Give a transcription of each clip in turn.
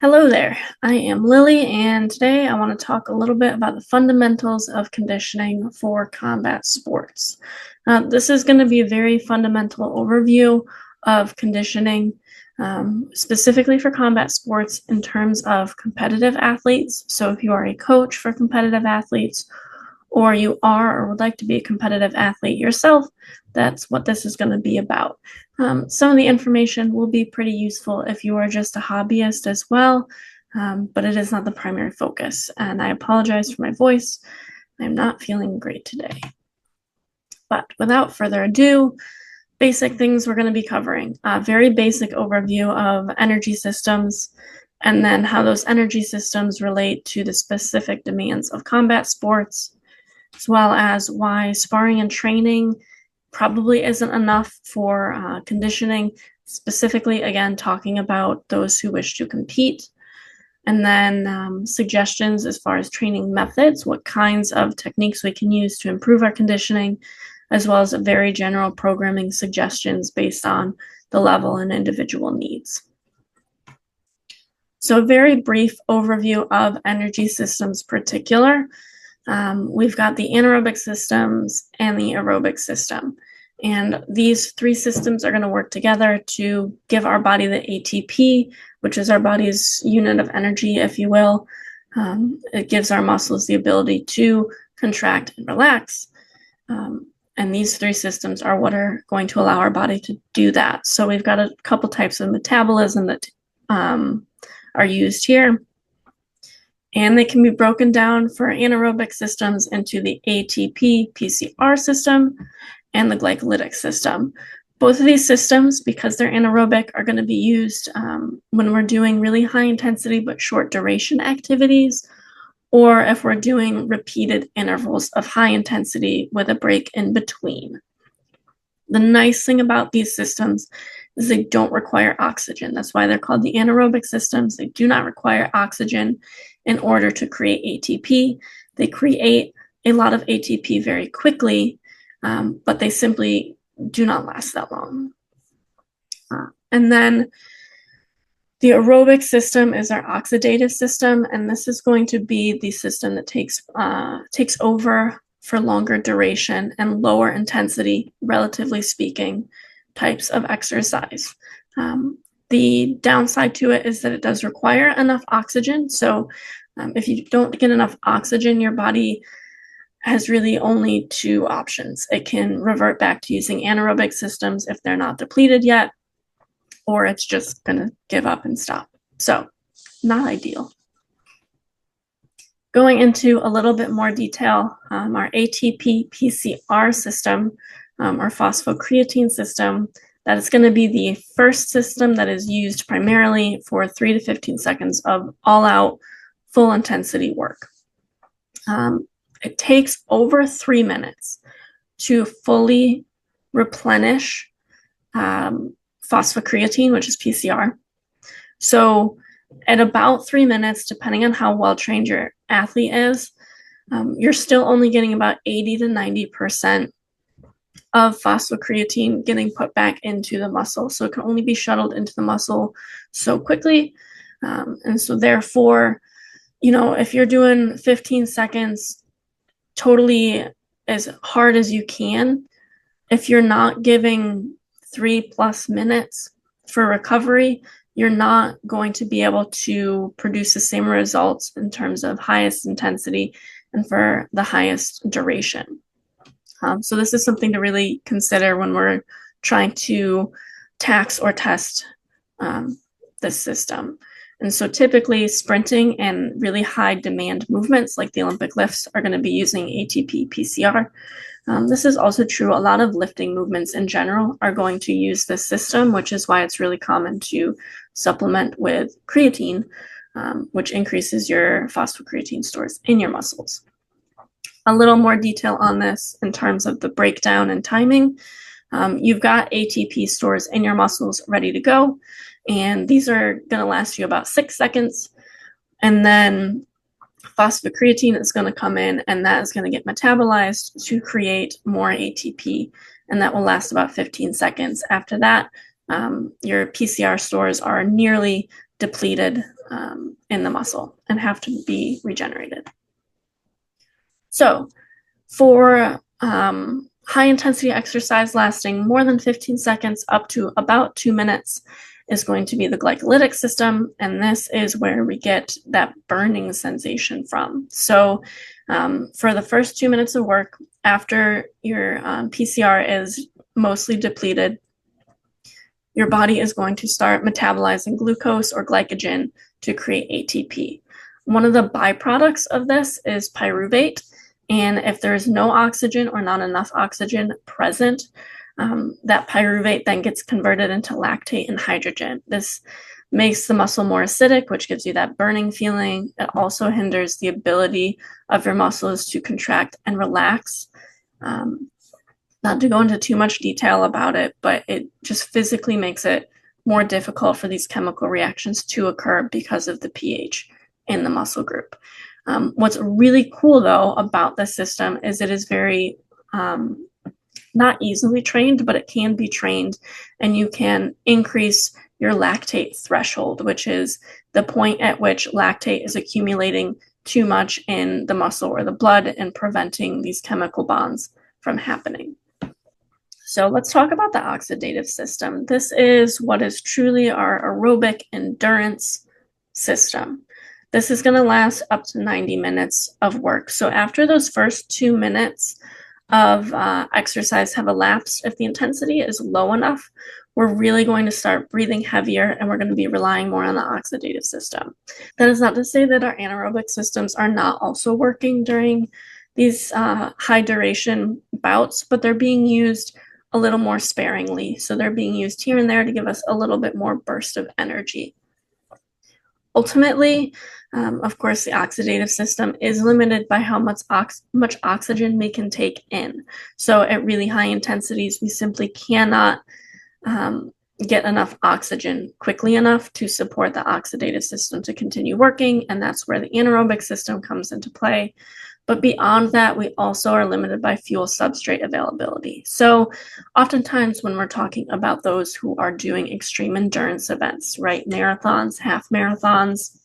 Hello there, I am Lily, and today I want to talk a little bit about the fundamentals of conditioning for combat sports. This is going to be a very fundamental overview of conditioning, specifically for combat sports in terms of competitive athletes. So if you are a coach for competitive athletes, or you are or would like to be a competitive athlete yourself, that's what this is going to be about. Some of the information will be pretty useful if you are just a hobbyist as well, but it is not the primary focus. And I apologize for my voice. I'm not feeling great today. But without further ado, basic things we're going to be covering. A very basic overview of energy systems, and then how those energy systems relate to the specific demands of combat sports, as well as why sparring and training probably isn't enough for conditioning, specifically, again, talking about those who wish to compete. And then suggestions as far as training methods, what kinds of techniques we can use to improve our conditioning, as well as very general programming suggestions based on the level and individual needs. So a very brief overview of energy systems particular. We've got the anaerobic systems and the aerobic system. And these three systems are going to work together to give our body the ATP, which is our body's unit of energy, if you will. It gives our muscles the ability to contract and relax. And these three systems are what are going to allow our body to do that. So we've got a couple types of metabolism that are used here. And they can be broken down for anaerobic systems into the ATP PCR system and the glycolytic system. Both of these systems, because they're anaerobic, are going to be used when we're doing really high intensity but short duration activities, or if we're doing repeated intervals of high intensity with a break in between. The nice thing about these systems is they don't require oxygen. That's why they're called the anaerobic systems. They do not require oxygen in order to create ATP. They create a lot of ATP very quickly, but they simply do not last that long. And then the aerobic system is our oxidative system, and this is going to be the system that takes over for longer duration and lower intensity, relatively speaking, types of exercise. The downside to it is that it does require enough oxygen. So if you don't get enough oxygen, your body has really only two options. It can revert back to using anaerobic systems if they're not depleted yet, or it's just going to give up and stop. So not ideal. Going into a little bit more detail, our ATP PCR system, our phosphocreatine system, that is going to be the first system that is used primarily for 3 to 15 seconds of all-out, full-intensity work. It takes over 3 minutes to fully replenish phosphocreatine, which is PCR. So at about 3 minutes, depending on how well-trained your athlete is, you're still only getting about 80 to 90% of phosphocreatine getting put back into the muscle. So it can only be shuttled into the muscle so quickly. And so therefore, if you're doing 15 seconds totally as hard as you can, if you're not giving 3+ minutes for recovery, you're not going to be able to produce the same results in terms of highest intensity and for the highest duration. So this is something to really consider when we're trying to tax or test this system. And so typically sprinting and really high demand movements like the Olympic lifts are going to be using ATP PCR. This is also true. A lot of lifting movements in general are going to use this system, which is why it's really common to supplement with creatine, which increases your phosphocreatine stores in your muscles. A little more detail on this in terms of the breakdown and timing. You've got ATP stores in your muscles ready to go, and these are going to last you about 6 seconds. And then phosphocreatine is going to come in, and that is going to get metabolized to create more ATP, and that will last about 15 seconds. After that, your PCR stores are nearly depleted in the muscle and have to be regenerated. So for high intensity exercise lasting more than 15 seconds up to about 2 minutes is going to be the glycolytic system, and this is where we get that burning sensation from. So for the first 2 minutes of work, after your PCR is mostly depleted, your body is going to start metabolizing glucose or glycogen to create ATP. One of the byproducts of this is pyruvate, and if there's no oxygen or not enough oxygen present, that pyruvate then gets converted into lactate and hydrogen. This makes the muscle more acidic, which gives you that burning feeling. It also hinders the ability of your muscles to contract and relax. Not to go into too much detail about it, but it just physically makes it more difficult for these chemical reactions to occur because of the pH in the muscle group. What's really cool, though, about this system is it is very not easily trained, but it can be trained, and you can increase your lactate threshold, which is the point at which lactate is accumulating too much in the muscle or the blood and preventing these chemical bonds from happening. So let's talk about the oxidative system. This is what is truly our aerobic endurance system. This is going to last up to 90 minutes of work. So after those first 2 minutes of exercise have elapsed, if the intensity is low enough, we're really going to start breathing heavier, and we're going to be relying more on the oxidative system. That is not to say that our anaerobic systems are not also working during these high duration bouts, but they're being used a little more sparingly. So they're being used here and there to give us a little bit more burst of energy. Ultimately, of course, the oxidative system is limited by how much oxygen we can take in. So at really high intensities, we simply cannot get enough oxygen quickly enough to support the oxidative system to continue working, and that's where the anaerobic system comes into play. But beyond that, we also are limited by fuel substrate availability. So oftentimes when we're talking about those who are doing extreme endurance events, right, marathons, half marathons,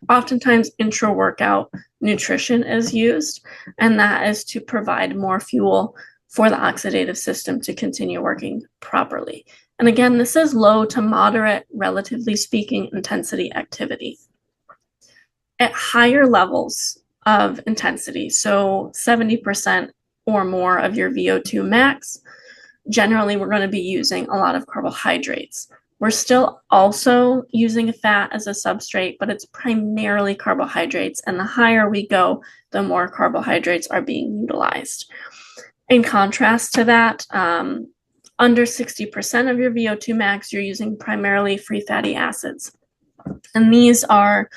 oftentimes intra-workout nutrition is used, and that is to provide more fuel for the oxidative system to continue working properly. And again, this is low to moderate, relatively speaking, intensity activity. At higher levels of intensity, so 70% or more of your VO2 max, generally we're going to be using a lot of carbohydrates. We're still also using fat as a substrate, but it's primarily carbohydrates, and the higher we go, the more carbohydrates are being utilized. In contrast to that, under 60% of your VO2 max, you're using primarily free fatty acids, and these are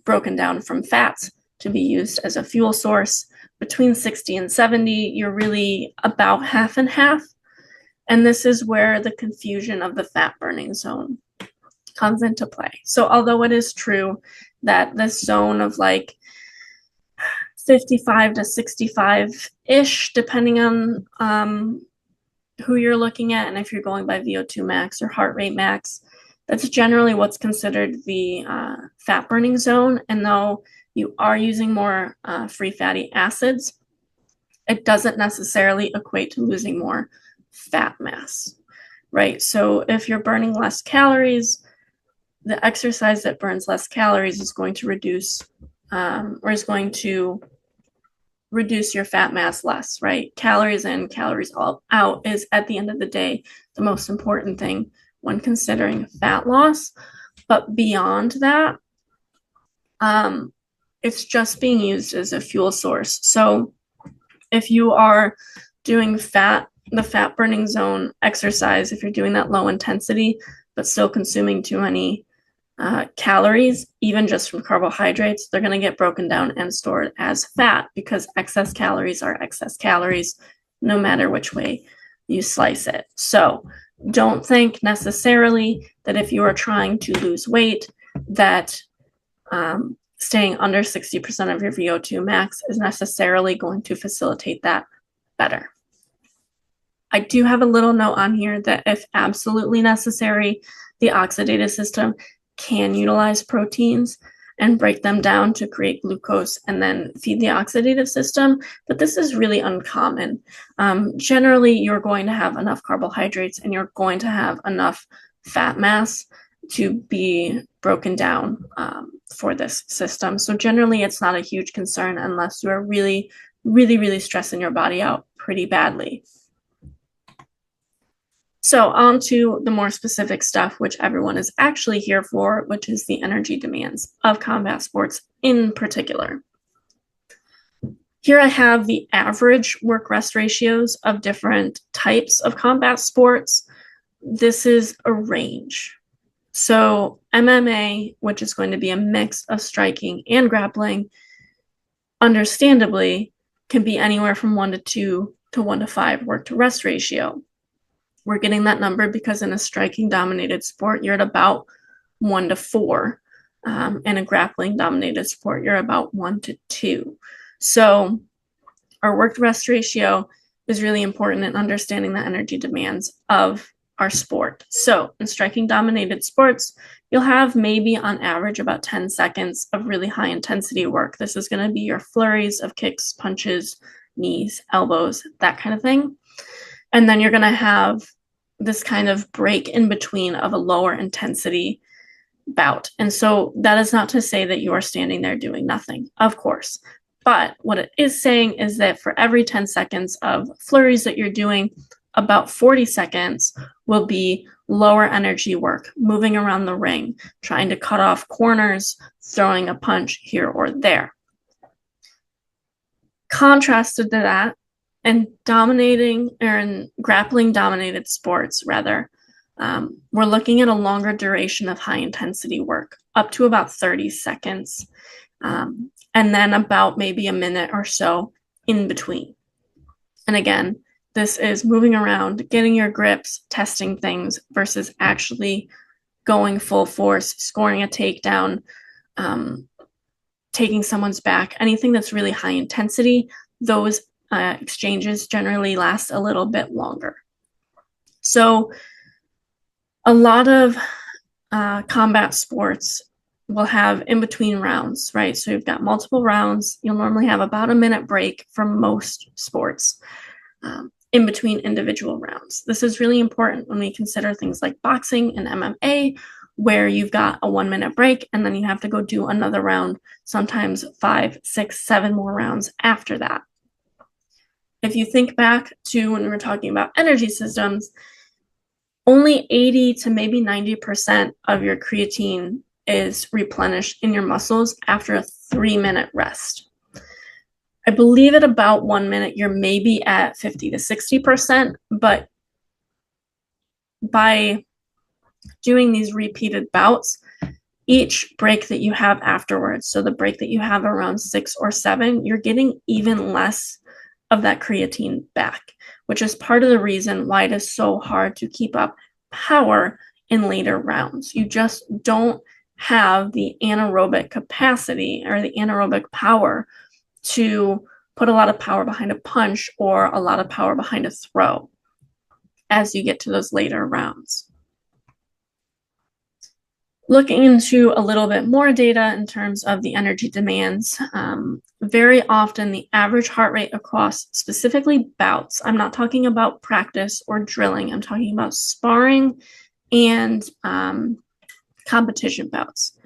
broken down from fats to be used as a fuel source. Between 60 and 70, you're really about half and half. And this is where the confusion of the fat burning zone comes into play. So although it is true that this zone of like 55 to 65-ish, depending on who you're looking at, and if you're going by VO2 max or heart rate max, that's generally what's considered the fat burning zone. And though you are using more free fatty acids, it doesn't necessarily equate to losing more fat mass, right? So if you're burning less calories, the exercise that burns less calories is going to reduce your fat mass less, right? Calories in, calories out is, at the end of the day, the most important thing when considering fat loss. But beyond that, it's just being used as a fuel source. So if you are doing the fat burning zone exercise, if you're doing that low intensity, but still consuming too many calories, even just from carbohydrates, they're going to get broken down and stored as fat, because excess calories are excess calories, no matter which way you slice it. So don't think necessarily that if you are trying to lose weight, that staying under 60% of your VO2 max is necessarily going to facilitate that better. I do have a little note on here that if absolutely necessary, the oxidative system can utilize proteins and break them down to create glucose and then feed the oxidative system, but this is really uncommon. Generally, you're going to have enough carbohydrates and you're going to have enough fat mass to be broken down for this system. So generally, it's not a huge concern unless you are really, really, really stressing your body out pretty badly. So on to the more specific stuff, which everyone is actually here for, which is the energy demands of combat sports in particular. Here I have the average work-rest ratios of different types of combat sports. This is a range. So MMA, which is going to be a mix of striking and grappling, understandably can be anywhere from 1 to 2 to 1 to 5 work-to-rest ratio. We're getting that number because in a striking dominated sport, you're at about 1 to 4. In a grappling dominated sport, you're about 1 to 2. So our work to rest ratio is really important in understanding the energy demands of our sport. So in striking dominated sports, you'll have maybe on average about 10 seconds of really high intensity work. This is going to be your flurries of kicks, punches, knees, elbows, that kind of thing. And then you're going to have this kind of break in between of a lower intensity bout. And so that is not to say that you are standing there doing nothing, of course. But what it is saying is that for every 10 seconds of flurries that you're doing, about 40 seconds will be lower energy work, moving around the ring, trying to cut off corners, throwing a punch here or there. Contrasted to that, and dominating or in grappling dominated sports rather, we're looking at a longer duration of high intensity work, up to about 30 seconds, and then about maybe a minute or so in between. And again, this is moving around, getting your grips, testing things versus actually going full force, scoring a takedown, taking someone's back. Anything that's really high intensity, those exchanges generally last a little bit longer. So a lot of combat sports will have in between rounds, right? So you've got multiple rounds. You'll normally have about a minute break for most sports in between individual rounds. This is really important when we consider things like boxing and MMA, where you've got a 1 minute break and then you have to go do another round, sometimes 5, 6, 7 more rounds after that. If you think back to when we were talking about energy systems, only 80 to maybe 90% of your creatine is replenished in your muscles after a 3-minute rest. I believe at about 1 minute, you're maybe at 50 to 60%, but by doing these repeated bouts, each break that you have afterwards, so the break that you have around 6 or 7, you're getting even less of that creatine back, which is part of the reason why it is so hard to keep up power in later rounds. You just don't have the anaerobic capacity or the anaerobic power to put a lot of power behind a punch or a lot of power behind a throw as you get to those later rounds. Looking into a little bit more data in terms of the energy demands, very often the average heart rate across specifically bouts, I'm not talking about practice or drilling, I'm talking about sparring and competition bouts.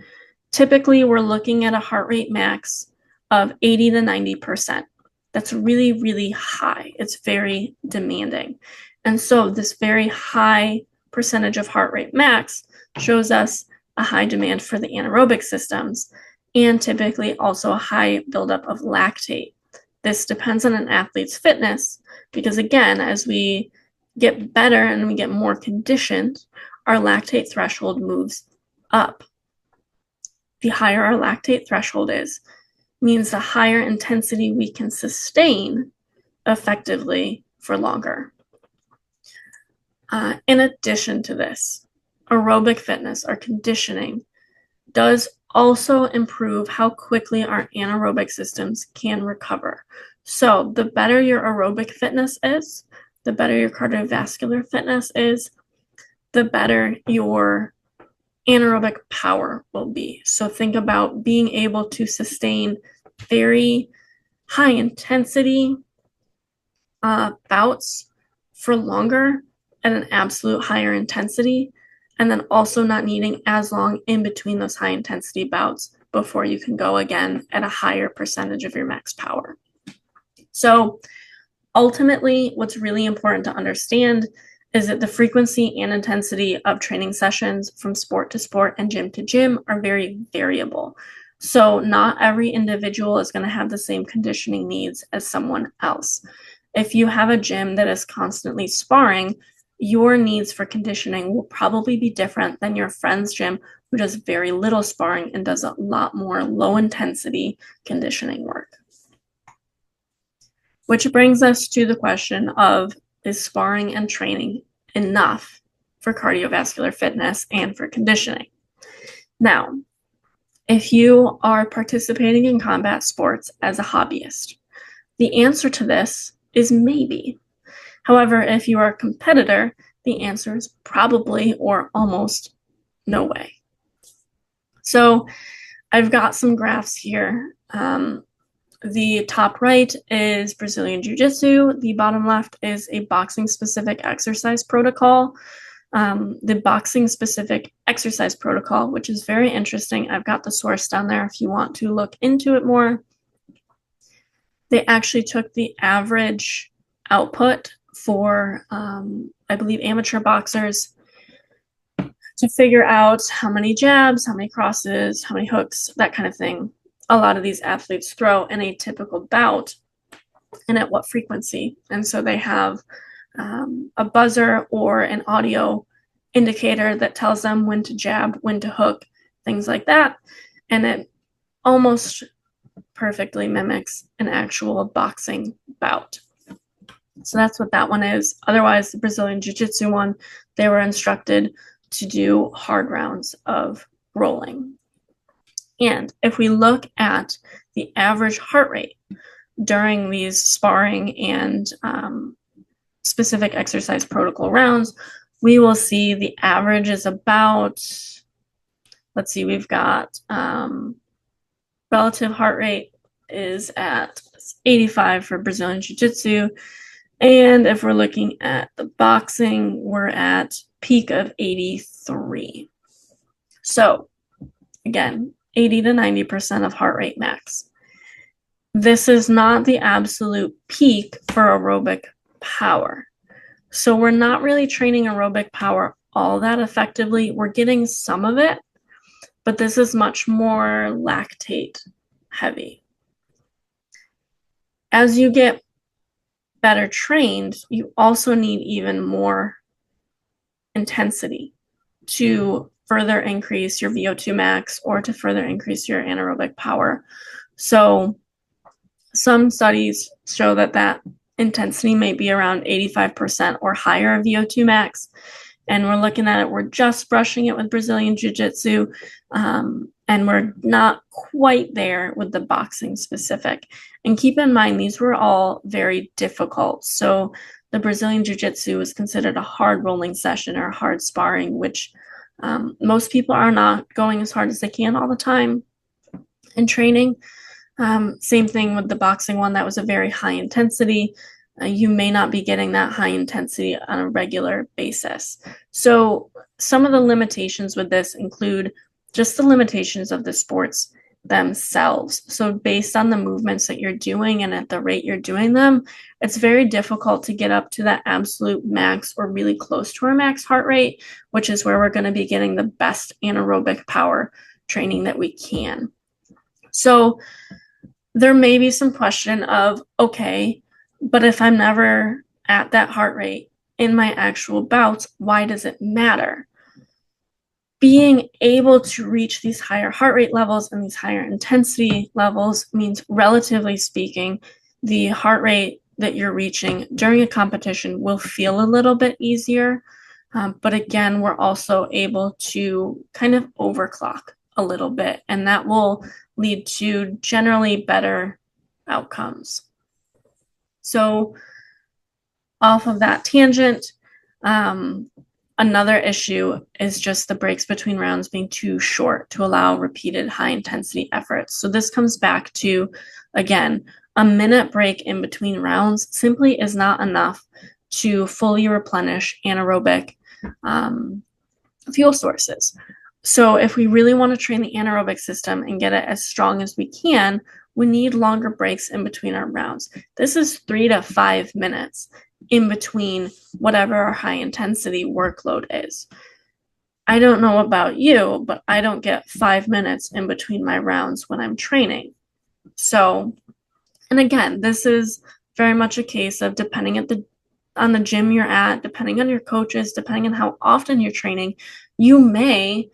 Typically, we're looking at a heart rate max of 80 to 90%. That's really, really high. It's very demanding. And so this very high percentage of heart rate max shows us a high demand for the anaerobic systems and typically also a high buildup of lactate. This depends on an athlete's fitness because, again, as we get better and we get more conditioned, our lactate threshold moves up. The higher our lactate threshold is, means the higher intensity we can sustain effectively for longer. In addition to this, aerobic fitness or conditioning does also improve how quickly our anaerobic systems can recover. So the better your aerobic fitness is, the better your cardiovascular fitness is, the better your anaerobic power will be. So think about being able to sustain very high intensity bouts for longer at an absolute higher intensity, and then also not needing as long in between those high intensity bouts before you can go again at a higher percentage of your max power. So ultimately, what's really important to understand is that the frequency and intensity of training sessions from sport to sport and gym to gym are very variable. So not every individual is going to have the same conditioning needs as someone else. If you have a gym that is constantly sparring, your needs for conditioning will probably be different than your friend's gym who does very little sparring and does a lot more low intensity conditioning work. Which brings us to the question of, is sparring and training enough for cardiovascular fitness and for conditioning? Now, if you are participating in combat sports as a hobbyist, the answer to this is maybe. However, if you are a competitor, the answer is probably or almost no way. So I've got some graphs here. The top right is Brazilian Jiu-Jitsu. The bottom left is a boxing-specific exercise protocol. The boxing-specific exercise protocol, which is very interesting. I've got the source down there if you want to look into it more. They actually took the average output for, I believe, amateur boxers to figure out how many jabs, how many crosses, how many hooks, that kind of thing a lot of these athletes throw in a typical bout and at what frequency. And so they have a buzzer or an audio indicator that tells them when to jab, when to hook, things like that. And it almost perfectly mimics an actual boxing bout. So that's what that one is. Otherwise, the Brazilian Jiu-Jitsu one, they were instructed to do hard rounds of rolling. And if we look at the average heart rate during these sparring and specific exercise protocol rounds, we will see the average is about, let's see, we've got relative heart rate is at 85 for Brazilian Jiu-Jitsu. And if we're looking at the boxing, we're at peak of 83. So again, 80 to 90% of heart rate max. This is not the absolute peak for aerobic power. So we're not really training aerobic power all that effectively. We're getting some of it, but this is much more lactate heavy. As you get better trained, you also need even more intensity to further increase your VO2 max or to further increase your anaerobic power. So some studies show that that intensity may be around 85% or higher of VO2 max. And we're looking at it, we're just brushing it with Brazilian Jiu-Jitsu, and we're not quite there with the boxing specific. And keep in mind, these were all very difficult. So the Brazilian Jiu-Jitsu was considered a hard rolling session or hard sparring, which most people are not going as hard as they can all the time in training. Same thing with the boxing one, that was a very high intensity. You may not be getting that high intensity on a regular basis. So some of the limitations with this include just the limitations of the sports themselves. So based on the movements that you're doing and at the rate you're doing them, it's very difficult to get up to that absolute max or really close to our max heart rate, which is where we're going to be getting the best anaerobic power training that we can. So there may be some question of, okay, but if I'm never at that heart rate in my actual bouts, why does it matter? Being able to reach these higher heart rate levels and these higher intensity levels means, relatively speaking, the heart rate that you're reaching during a competition will feel a little bit easier. But again, we're also able to kind of overclock a little bit, and that will lead to generally better outcomes. So off of that tangent, Another issue is just the breaks between rounds being too short to allow repeated high-intensity efforts. So this comes back to, again, a minute break in between rounds simply is not enough to fully replenish anaerobic fuel sources. So if we really want to train the anaerobic system and get it as strong as we can, we need longer breaks in between our rounds. This is 3 to 5 minutes in between whatever our high intensity workload is. I don't know about you, but I don't get 5 minutes in between my rounds when I'm training. So, and again, this is very much a case of depending on the gym you're at, depending on your coaches, depending on how often you're training, you may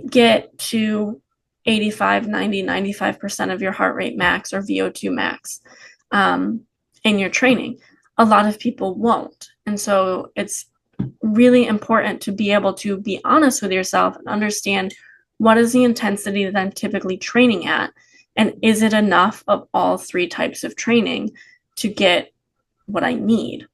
get to 85, 90, 95% of your heart rate max or VO2 max in your training. A lot of people won't. And so it's really important to be able to be honest with yourself and understand what is the intensity that I'm typically training at, and is it enough of all 3 types of training to get what I need.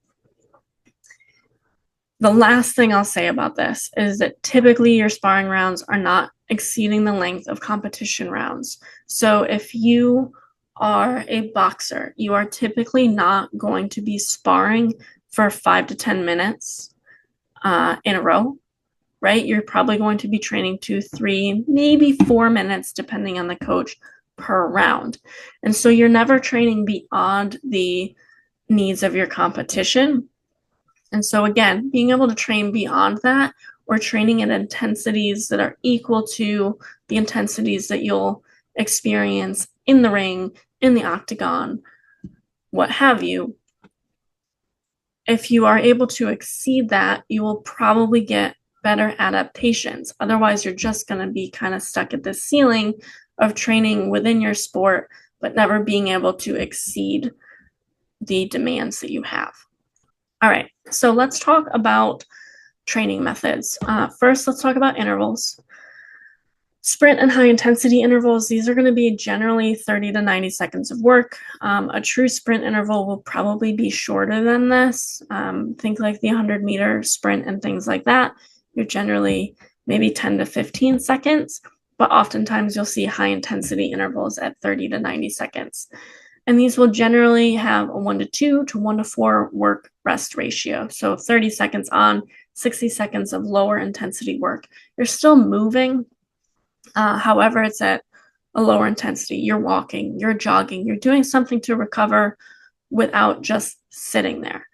The last thing I'll say about this is that typically your sparring rounds are not exceeding the length of competition rounds. So if you are a boxer, you are typically not going to be sparring for 5 to 10 minutes in a row, right? You're probably going to be training 2, 3, maybe 4 minutes, depending on the coach, per round. And so you're never training beyond the needs of your competition. And so again, being able to train beyond that, or training at intensities that are equal to the intensities that you'll experience in the ring, in the octagon, what have you, if you are able to exceed that, you will probably get better adaptations. Otherwise, you're just going to be kind of stuck at the ceiling of training within your sport, but never being able to exceed the demands that you have. All right, so let's talk about training methods. First, let's talk about intervals. Sprint and high intensity intervals, these are going to be generally 30 to 90 seconds of work. A true sprint interval will probably be shorter than this. Think like the 100-meter sprint and things like that. You're generally maybe 10 to 15 seconds, but oftentimes you'll see high intensity intervals at 30 to 90 seconds. And these will generally have a 1 to 2 to 1 to 4 work rest ratio. So 30 seconds on, 60 seconds of lower intensity work. You're still moving. However, it's at a lower intensity. You're walking, you're jogging, you're doing something to recover without just sitting there.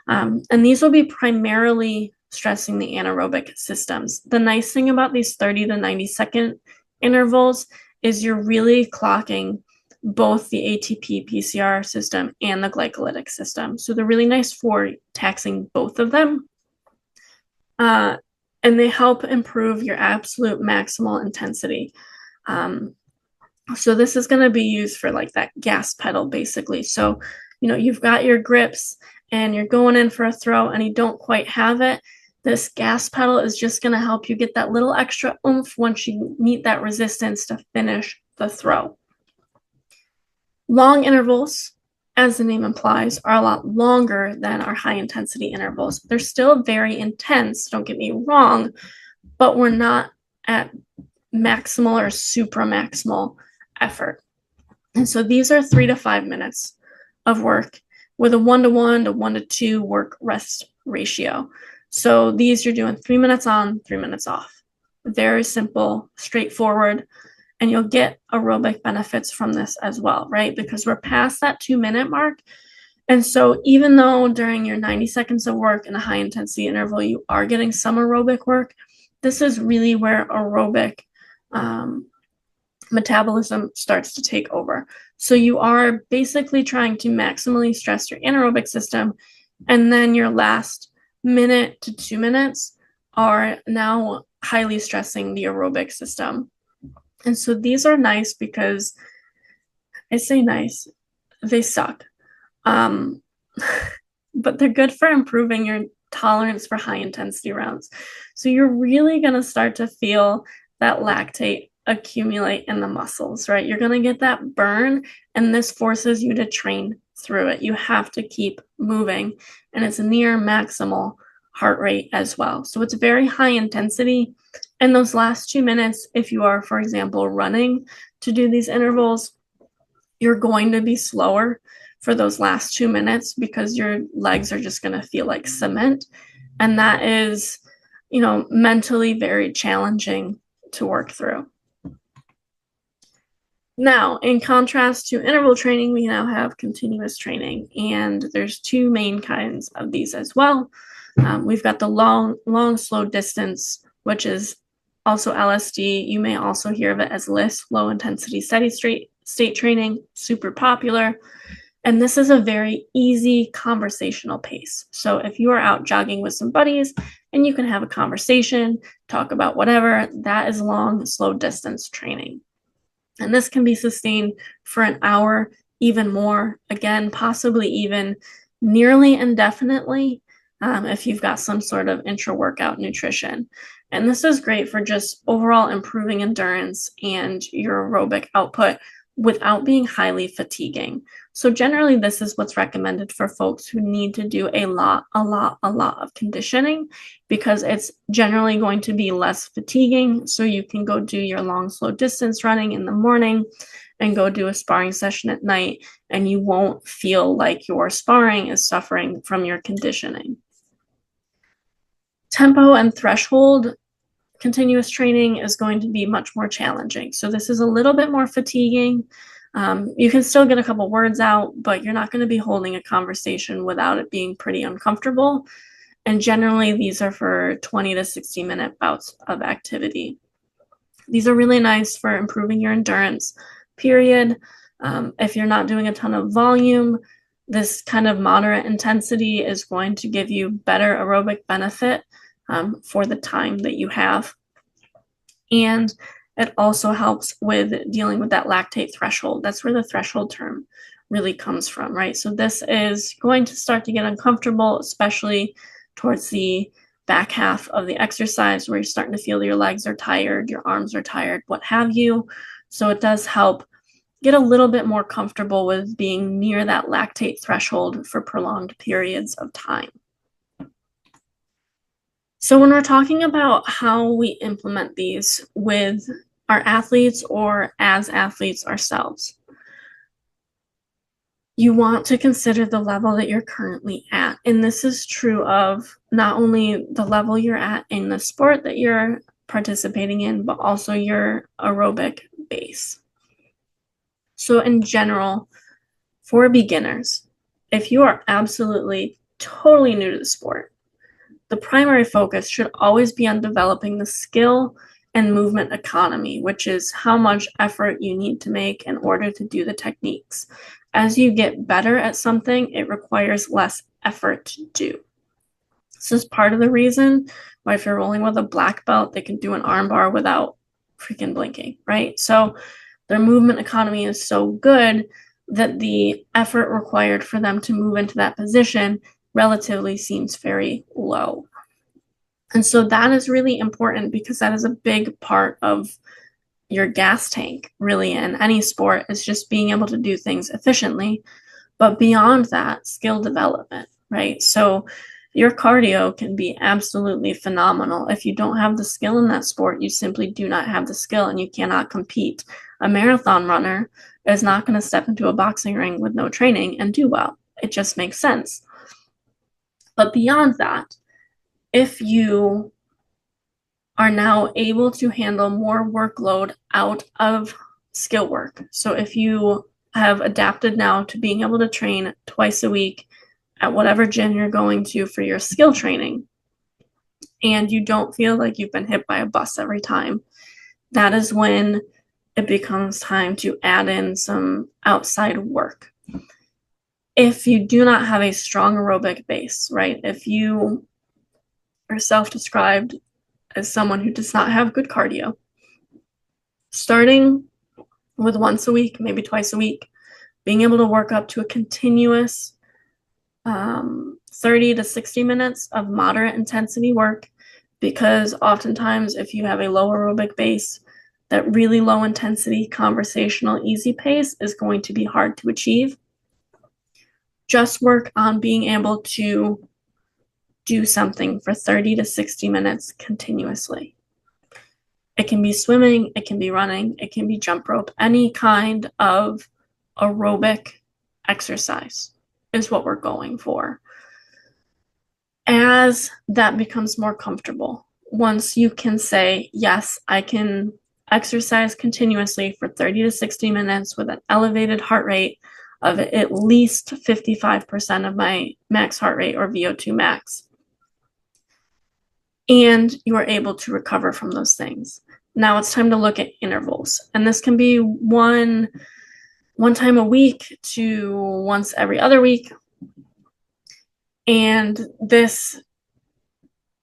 And these will be primarily stressing the anaerobic systems. The nice thing about these 30 to 90 second intervals is you're really clocking both the ATP PCR system and the glycolytic system. So they're really nice for taxing both of them. And they help improve your absolute maximal intensity. So this is going to be used for like that gas pedal, basically. So, you've got your grips and you're going in for a throw and you don't quite have it. This gas pedal is just going to help you get that little extra oomph once you meet that resistance to finish the throw. Long intervals, as the name implies, are a lot longer than our high intensity intervals. They're still very intense, don't get me wrong, but we're not at maximal or supramaximal effort. And so these are 3 to 5 minutes of work with a 1 to 1 to 1 to 2 work rest ratio. So these you're doing 3 minutes on, 3 minutes off. Very simple, straightforward. And you'll get aerobic benefits from this as well, right? Because we're past that 2-minute mark. And so even though during your 90 seconds of work in a high intensity interval, you are getting some aerobic work, this is really where aerobic metabolism starts to take over. So you are basically trying to maximally stress your anaerobic system, and then your last minute to 2 minutes are now highly stressing the aerobic system. And so these are nice because, I say nice, they suck. But they're good for improving your tolerance for high intensity rounds. So you're really going to start to feel that lactate accumulate in the muscles, right? You're going to get that burn, and this forces you to train through it. You have to keep moving, and it's near maximal heart rate as well. So it's very high intensity. And those last 2 minutes, if you are, for example, running to do these intervals, you're going to be slower for those last 2 minutes because your legs are just going to feel like cement. And that is, mentally very challenging to work through. Now, in contrast to interval training, we now have continuous training, and there's two main kinds of these as well. We've got the long, slow distance, which is also LSD. You may also hear of it as LIST, low intensity steady state training, super popular. And this is a very easy conversational pace. So if you are out jogging with some buddies and you can have a conversation, talk about whatever, that is long, slow distance training. And this can be sustained for an hour, even more, again, possibly even nearly indefinitely if you've got some sort of intra-workout nutrition. And this is great for just overall improving endurance and your aerobic output without being highly fatiguing. So generally, this is what's recommended for folks who need to do a lot of conditioning, because it's generally going to be less fatiguing. So you can go do your long, slow distance running in the morning and go do a sparring session at night, and you won't feel like your sparring is suffering from your conditioning. Tempo and threshold continuous training is going to be much more challenging. So this is a little bit more fatiguing. You can still get a couple words out, but you're not going to be holding a conversation without it being pretty uncomfortable. And generally, these are for 20 to 60-minute bouts of activity. These are really nice for improving your endurance, period. If you're not doing a ton of volume, this kind of moderate intensity is going to give you better aerobic benefit for the time that you have. And it also helps with dealing with that lactate threshold. That's where the threshold term really comes from, right? So this is going to start to get uncomfortable, especially towards the back half of the exercise where you're starting to feel your legs are tired, your arms are tired, what have you. So it does help get a little bit more comfortable with being near that lactate threshold for prolonged periods of time. So when we're talking about how we implement these with our athletes or as athletes ourselves, you want to consider the level that you're currently at. And this is true of not only the level you're at in the sport that you're participating in, but also your aerobic base. So in general, for beginners, if you are absolutely totally new to the sport, the primary focus should always be on developing the skill and movement economy, which is how much effort you need to make in order to do the techniques. As you get better at something, it requires less effort to do. This is part of the reason why if you're rolling with a black belt, they can do an arm bar without freaking blinking, right? So their movement economy is so good that the effort required for them to move into that position relatively seems very low. And so that is really important because that is a big part of your gas tank, really, in any sport, is just being able to do things efficiently. But beyond that, skill development, right? So your cardio can be absolutely phenomenal. If you don't have the skill in that sport, you simply do not have the skill and you cannot compete. A marathon runner is not going to step into a boxing ring with no training and do well. It just makes sense. But beyond that, if you are now able to handle more workload out of skill work, so if you have adapted now to being able to train twice a week at whatever gym you're going to for your skill training, and you don't feel like you've been hit by a bus every time, that is when it becomes time to add in some outside work. If you do not have a strong aerobic base, right? If you are self-described as someone who does not have good cardio, starting with once a week, maybe twice a week, being able to work up to a continuous 30 to 60 minutes of moderate intensity work, because oftentimes if you have a low aerobic base, that really low intensity conversational easy pace is going to be hard to achieve. Just work on being able to do something for 30 to 60 minutes continuously. It can be swimming, it can be running, it can be jump rope, any kind of aerobic exercise is what we're going for. As that becomes more comfortable, once you can say, yes, I can exercise continuously for 30 to 60 minutes with an elevated heart rate of at least 55% of my max heart rate or VO2 max, and you are able to recover from those things. Now it's time to look at intervals, and this can be one time a week to once every other week. And this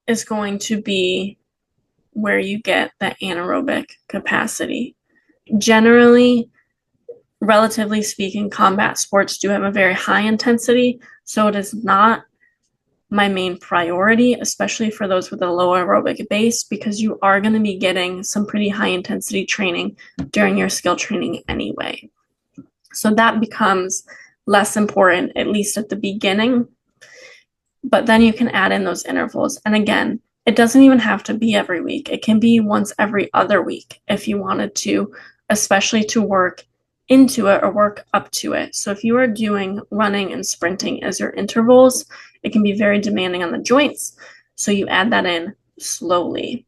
is going to be where you get that anaerobic capacity. Generally, relatively speaking, combat sports do have a very high intensity, so it is not my main priority, especially for those with a low aerobic base, because you are going to be getting some pretty high intensity training during your skill training anyway. So that becomes less important, at least at the beginning. But then you can add in those intervals. And again, it doesn't even have to be every week. It can be once every other week if you wanted to, especially to work into it or work up to it. So if you are doing running and sprinting as your intervals, it can be very demanding on the joints. So you add that in slowly.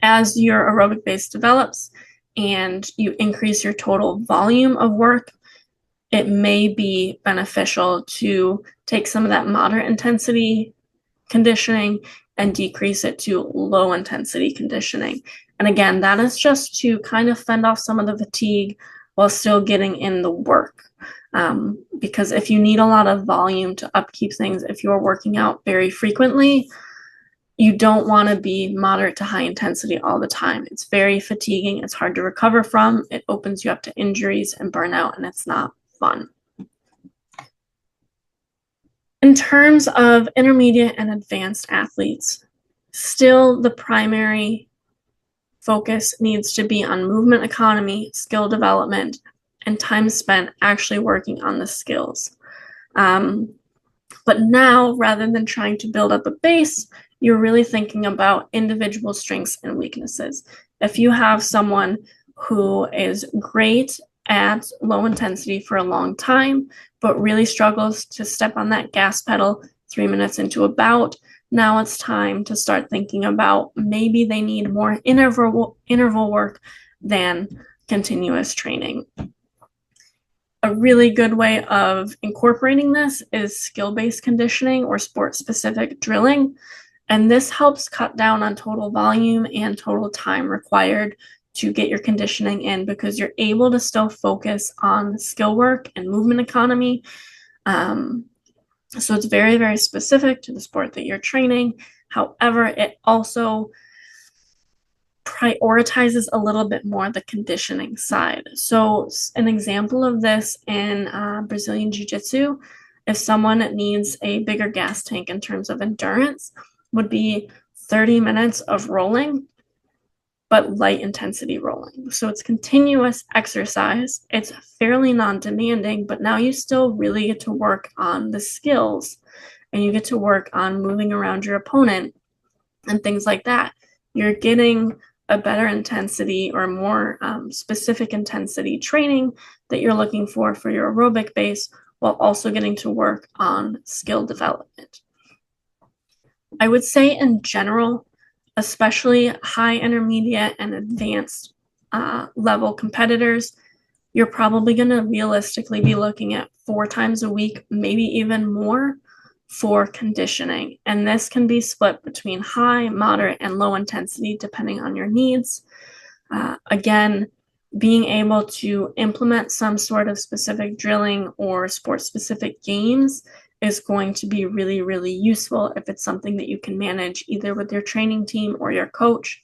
As your aerobic base develops and you increase your total volume of work, it may be beneficial to take some of that moderate intensity conditioning and decrease it to low intensity conditioning. And again, that is just to kind of fend off some of the fatigue while still getting in the work. Because if you need a lot of volume to upkeep things, if you're working out very frequently, you don't want to be moderate to high intensity all the time. It's very fatiguing. It's hard to recover from. It opens you up to injuries and burnout, and it's not fun. In terms of intermediate and advanced athletes, still the primary focus needs to be on movement economy, skill development, and time spent actually working on the skills. But now, rather than trying to build up a base, you're really thinking about individual strengths and weaknesses. If you have someone who is great at low intensity for a long time, but really struggles to step on that gas pedal 3 minutes into a bout, now it's time to start thinking about maybe they need more interval work than continuous training. A really good way of incorporating this is skill-based conditioning or sport-specific drilling. And this helps cut down on total volume and total time required to get your conditioning in, because you're able to still focus on skill work and movement economy. So it's very, very specific to the sport that you're training. However, it also prioritizes a little bit more the conditioning side. So an example of this in Brazilian Jiu-Jitsu, if someone needs a bigger gas tank in terms of endurance, would be 30 minutes of rolling, but light intensity rolling. So it's continuous exercise. It's fairly non-demanding, but now you still really get to work on the skills, and you get to work on moving around your opponent and things like that. You're getting a better intensity or more specific intensity training that you're looking for your aerobic base, while also getting to work on skill development. I would say in general, especially high, intermediate, and advanced level competitors, you're probably going to realistically be looking at 4 times a week, maybe even more, for conditioning. And this can be split between high, moderate, and low intensity depending on your needs. Again, being able to implement some sort of specific drilling or sport-specific games is going to be really, really useful if it's something that you can manage either with your training team or your coach.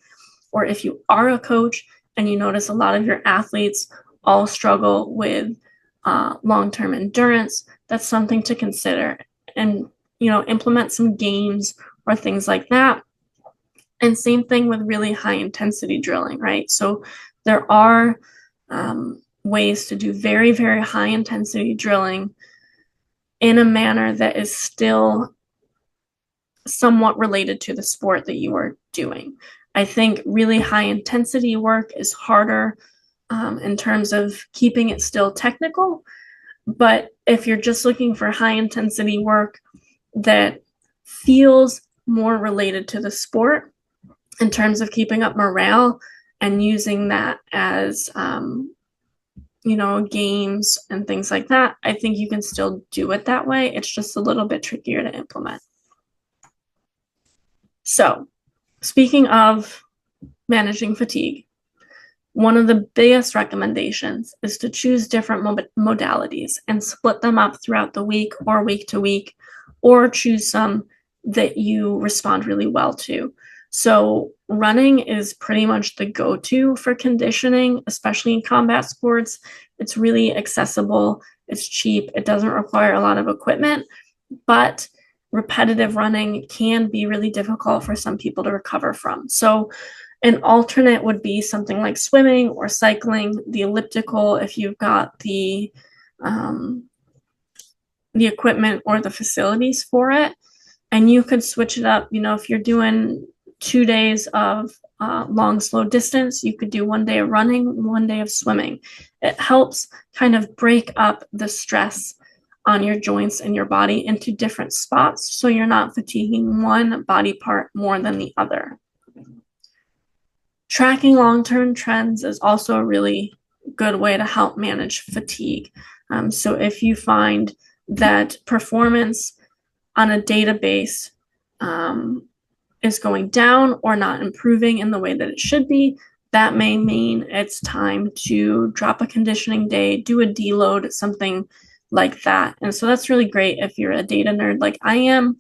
Or if you are a coach and you notice a lot of your athletes all struggle with long-term endurance, that's something to consider. And, implement some games or things like that. And same thing with really high intensity drilling, right? So there are ways to do very, very high intensity drilling in a manner that is still somewhat related to the sport that you are doing. I think really high intensity work is harder in terms of keeping it still technical. But if you're just looking for high intensity work that feels more related to the sport in terms of keeping up morale and using that as, games and things like that, I think you can still do it that way. It's just a little bit trickier to implement. So, speaking of managing fatigue, one of the biggest recommendations is to choose different modalities and split them up throughout the week or week to week, or choose some that you respond really well to. So running is pretty much the go-to for conditioning, especially in combat sports. It's really accessible, it's cheap, it doesn't require a lot of equipment, but repetitive running can be really difficult for some people to recover from. So an alternate would be something like swimming or cycling, the elliptical if you've got the equipment or the facilities for it. And you could switch it up, if you're doing 2 days of long, slow distance, you could do 1 day of running, 1 day of swimming. It helps kind of break up the stress on your joints and your body into different spots so you're not fatiguing one body part more than the other. Tracking long-term trends is also a really good way to help manage fatigue. So if you find that performance on a database is going down or not improving in the way that it should be, that may mean it's time to drop a conditioning day, do a deload, something like that. And so that's really great if you're a data nerd like I am.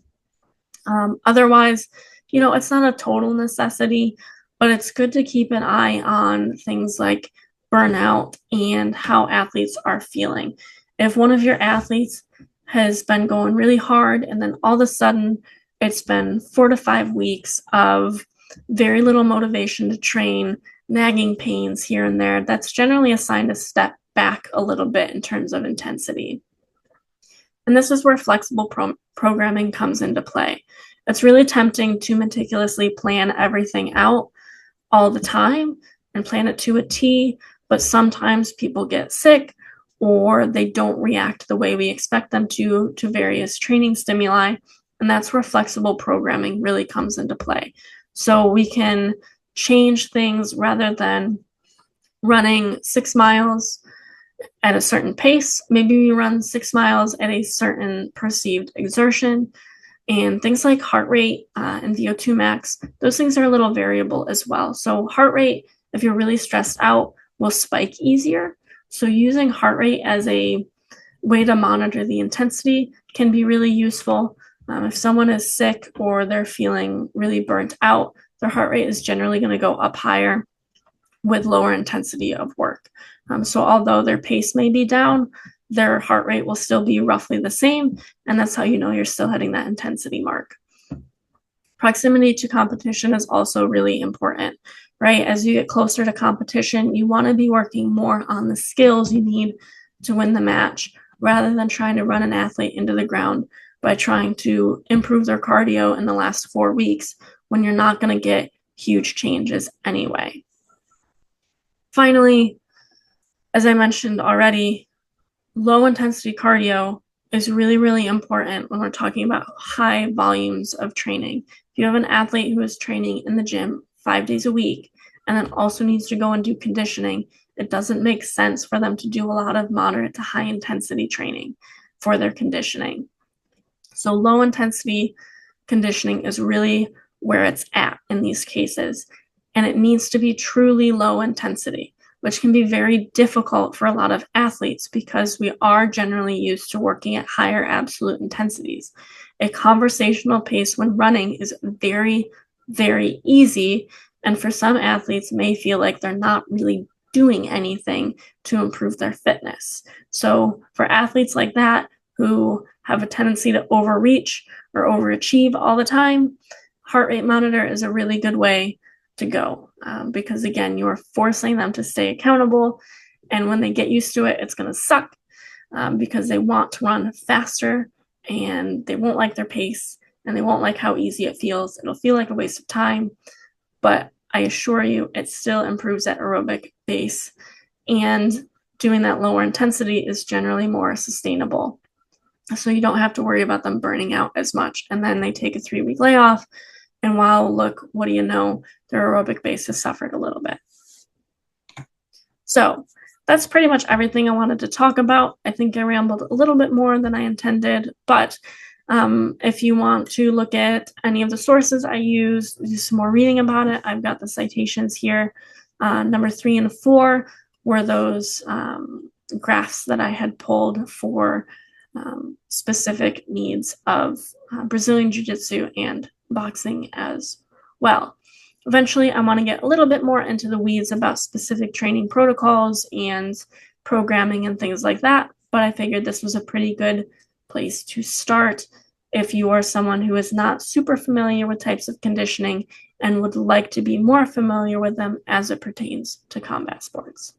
Otherwise, it's not a total necessity, but it's good to keep an eye on things like burnout and how athletes are feeling. If one of your athletes has been going really hard and then all of a sudden it's been 4 to 5 weeks of very little motivation to train, nagging pains here and there, that's generally a sign to step back a little bit in terms of intensity. And this is where flexible programming comes into play. It's really tempting to meticulously plan everything out all the time and plan it to a T, but sometimes people get sick or they don't react the way we expect them to various training stimuli. And that's where flexible programming really comes into play. So we can change things rather than running 6 miles at a certain pace. Maybe we run 6 miles at a certain perceived exertion. And things like heart rate and VO2 max, those things are a little variable as well. So heart rate, if you're really stressed out, will spike easier. So using heart rate as a way to monitor the intensity can be really useful. If someone is sick or they're feeling really burnt out, their heart rate is generally going to go up higher with lower intensity of work. So although their pace may be down, their heart rate will still be roughly the same, and that's how you know you're still hitting that intensity mark. Proximity to competition is also really important, right? As you get closer to competition, you want to be working more on the skills you need to win the match rather than trying to run an athlete into the ground by trying to improve their cardio in the last 4 weeks when you're not going to get huge changes anyway. Finally, as I mentioned already, low intensity cardio is really, really important when we're talking about high volumes of training. If you have an athlete who is training in the gym 5 days a week and then also needs to go and do conditioning, it doesn't make sense for them to do a lot of moderate to high intensity training for their conditioning. So low intensity conditioning is really where it's at in these cases. And it needs to be truly low intensity, which can be very difficult for a lot of athletes because we are generally used to working at higher absolute intensities. A conversational pace when running is very, very easy, and for some athletes may feel like they're not really doing anything to improve their fitness. So for athletes like that who have a tendency to overreach or overachieve all the time, heart rate monitor is a really good way to go because again, you're forcing them to stay accountable, and when they get used to it, it's going to suck because they want to run faster and they won't like their pace, and they won't like how easy it feels. It'll feel like a waste of time, but I assure you it still improves that aerobic base, and doing that lower intensity is generally more sustainable. So you don't have to worry about them burning out as much. And then they take a 3-week layoff, and wow, look, what do you know? Their aerobic base has suffered a little bit. So that's pretty much everything I wanted to talk about. I think I rambled a little bit more than I intended, but if you want to look at any of the sources I use, do some more reading about it, I've got the citations here. Number 3 and 4 were those graphs that I had pulled for specific needs of Brazilian Jiu-Jitsu and boxing as well. Eventually, I want to get a little bit more into the weeds about specific training protocols and programming and things like that, but I figured this was a pretty good place to start if you are someone who is not super familiar with types of conditioning and would like to be more familiar with them as it pertains to combat sports.